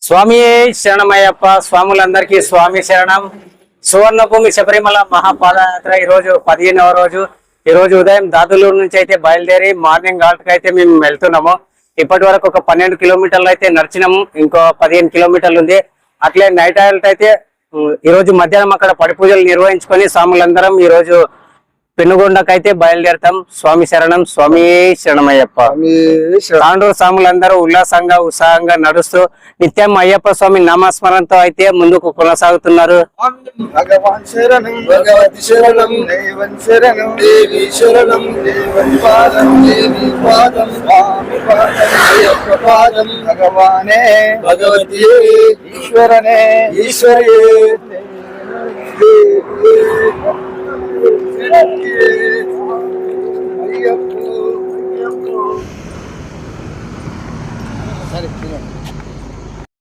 స్వామి శరణమయ్యప్ప. స్వాములందరికీ స్వామి శరణం. సువర్ణభూమి శబరిమల మహాపాదయాత్ర ఈ రోజు 15వ రోజు. ఈ రోజు ఉదయం దాదులూరు నుంచి అయితే బయలుదేరి మార్నింగ్ హాల్ట్ కి అయితే మేము వెళ్తున్నాము. ఇప్పటి వరకు ఒక 12 కిలోమీటర్లు అయితే నడిచినాము. ఇంకో 15 కిలోమీటర్లు ఉంది. అట్లే నైట్ హాల్ట్ అయితే ఈ రోజు మధ్యాహ్నం అక్కడ పడి పూజలు నిర్వహించుకొని స్వాములందరం ఈ రోజు పెనుగొండకైతే బయలుదేరుతాం. స్వామి శరణం. స్వామి శరణమయ్యప్ప. తాండూరు స్వాములందరూ ఉల్లాసంగా ఉత్సాహంగా నడుస్తూ నిత్యం అయ్యప్ప స్వామి నామస్మరణతో అయితే ముందుకు కొనసాగుతున్నారు. భగవాన్ శరణం, భగవతి శరణం, దేవన్ శరణం, దేవి శరణం, దేవన్ పాదం, దేవి పాదం, స్వామి పాదం, అయ్యప్ప పాదం, భగవానే భగవతి ఈశ్వరనే ఈశ్వరియే అయ్యప్ప.